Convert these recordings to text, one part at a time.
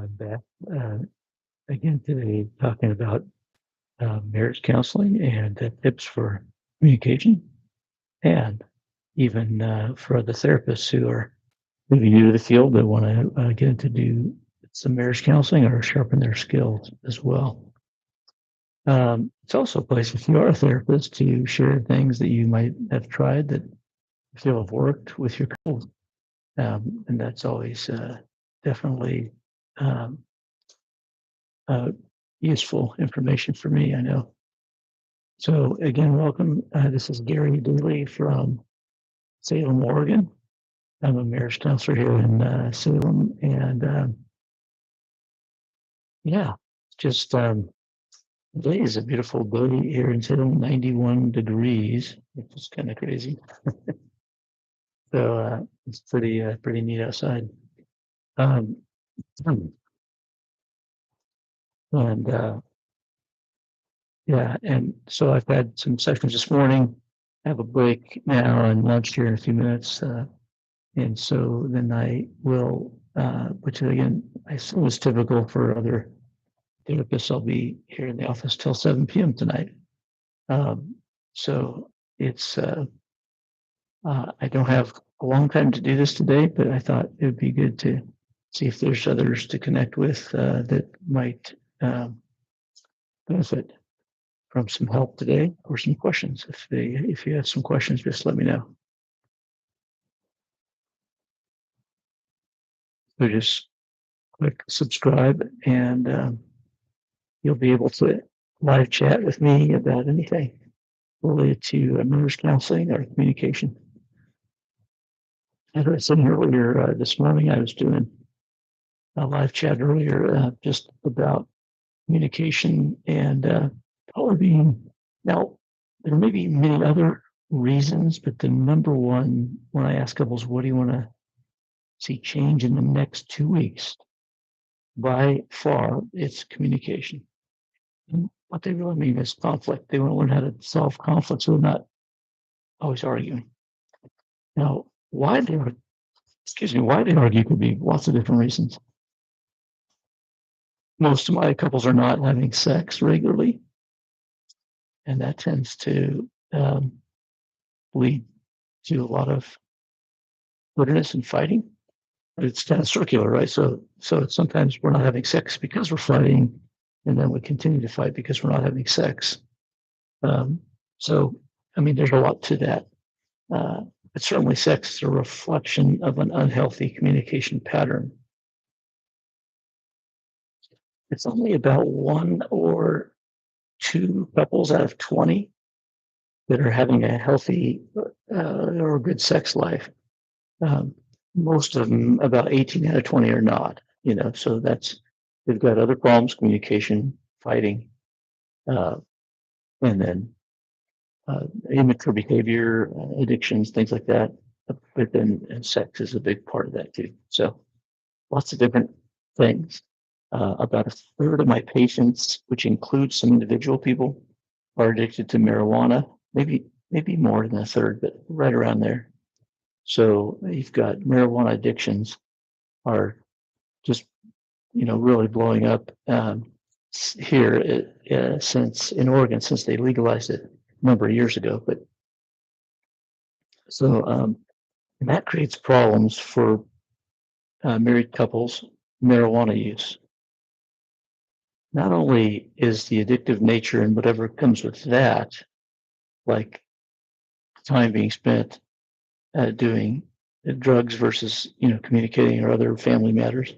I'm back uh, again today talking about marriage counseling and tips for communication, and even for other therapists who are maybe new to the field that want to get into do some marriage counseling or sharpen their skills as well. It's also a place if you are a therapist to share things that you might have tried that you feel have worked with your couple, and that's always definitely. Um, uh, Useful information for me, I know. So again, welcome. This is Gary Daly from Salem, Oregon. I'm a marriage counselor here in Salem, and yeah, just today is a beautiful day here in Salem, 91 degrees, which is kind of crazy. So it's pretty neat outside. Um, and Yeah, and so I've had some sessions this morning. I have a break now and lunch here in a few minutes. And so then I will, which again, I assume is typical for other therapists. I'll be here in the office till 7 p.m. tonight. Um, so it's, I don't have a long time to do this today, but I thought it would be good to see if there's others to connect with that might benefit from some help today or some questions. If you have some questions, just let me know. So just click subscribe, and you'll be able to live chat with me about anything related to marriage counseling or communication. As I said earlier this morning, I was doing a live chat earlier just about communication and color being. Now, there may be many other reasons, but the number one, when I ask couples, what do you want to see change in the next 2 weeks? By far, it's communication. And what they really mean is conflict. They want to learn how to solve conflict so they're not always arguing. Now, why they argue could be lots of different reasons. Most of my couples are not having sex regularly, and that tends to lead to a lot of bitterness and fighting. But it's kind of circular, right? So sometimes we're not having sex because we're fighting, and then we continue to fight because we're not having sex. Um, so, I mean, there's a lot to that. But certainly, sex is a reflection of an unhealthy communication pattern. It's only about one or two couples out of 20 that are having a healthy or good sex life. Um, Most of them, about 18 out of 20, are not. So they've got other problems: communication, fighting, uh, and then immature behavior, addictions, things like that. But then sex is a big part of that too. So lots of different things. About a third of my patients, which includes some individual people, are addicted to marijuana. Maybe more than a third, but right around there. So you've got marijuana addictions are just really blowing up here since in Oregon since they legalized it a number of years ago. But so and that creates problems for married couples' marijuana use. Not only is the addictive nature and whatever comes with that, like time being spent doing drugs versus communicating or other family matters,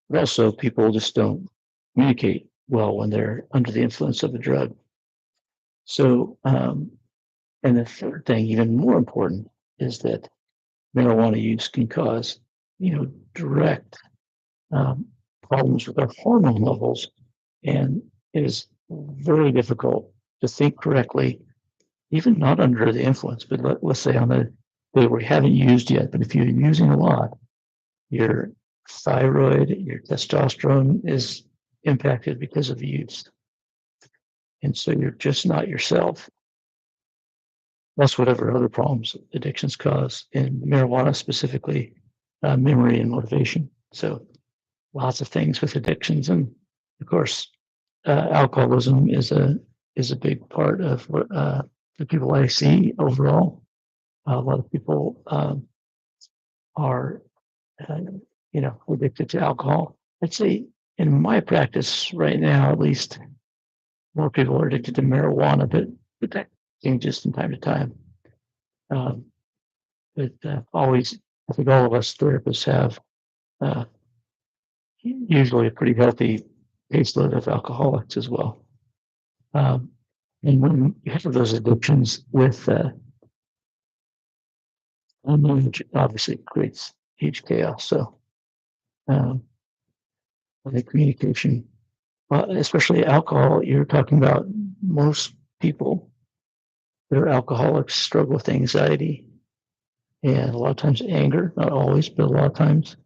but also people just don't communicate well when they're under the influence of a drug. So, and the third thing, even more important, is that marijuana use can cause direct um, problems with our hormone levels, and it is very difficult to think correctly, even not under the influence, but let's say on the day where you haven't used yet, but if you're using a lot, your thyroid, your testosterone is impacted because of the use. And so you're just not yourself. Plus whatever other problems addictions cause, and marijuana specifically, memory and motivation. So lots of things with addictions, and of course, alcoholism is a big part of what the people I see overall. A lot of people are, uh, addicted to alcohol. I'd say in my practice right now, at least, more people are addicted to marijuana, but that changes from time to time. Um, but always, I think all of us therapists have uh, usually a pretty healthy caseload of alcoholics as well. Um, and when you have those addictions with unknowledge, obviously creates huge chaos. So um, the communication, especially alcohol, you're talking about most people that are alcoholics struggle with anxiety and a lot of times anger, not always, but a lot of times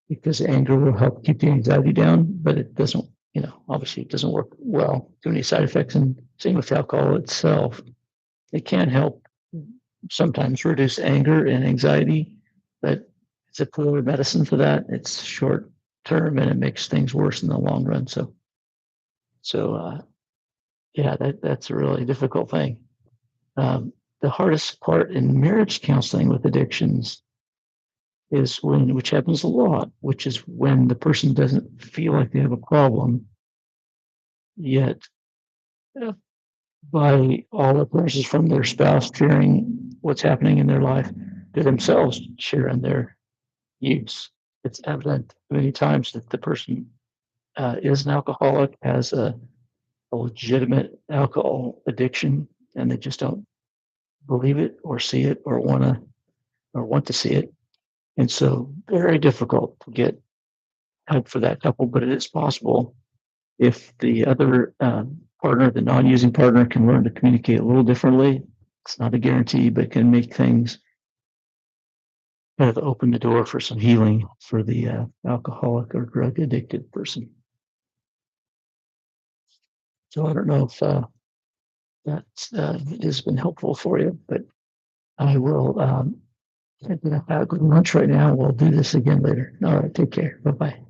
because anger will help keep the anxiety down, but it doesn't, obviously it doesn't work well. Too many side effects, and same with alcohol itself. It can help sometimes reduce anger and anxiety, but it's a poor medicine for that. It's short term and it makes things worse in the long run. So yeah, that's a really difficult thing. The hardest part in marriage counseling with addictions is which happens a lot, which is when the person doesn't feel like they have a problem, yet uh, by all appearances from their spouse sharing what's happening in their life, they themselves sharing their use. It's evident many times that the person is an alcoholic, has a legitimate alcohol addiction, and they just don't believe it or see it or want to see it. And so very difficult to get help for that couple, but it is possible if the other partner, the non-using partner, can learn to communicate a little differently. It's not a guarantee, but can make things kind of open the door for some healing for the alcoholic or drug addicted person. So I don't know if that's has been helpful for you, but I will. I'm gonna have a good lunch right now. We'll do this again later. All right, take care. Bye bye.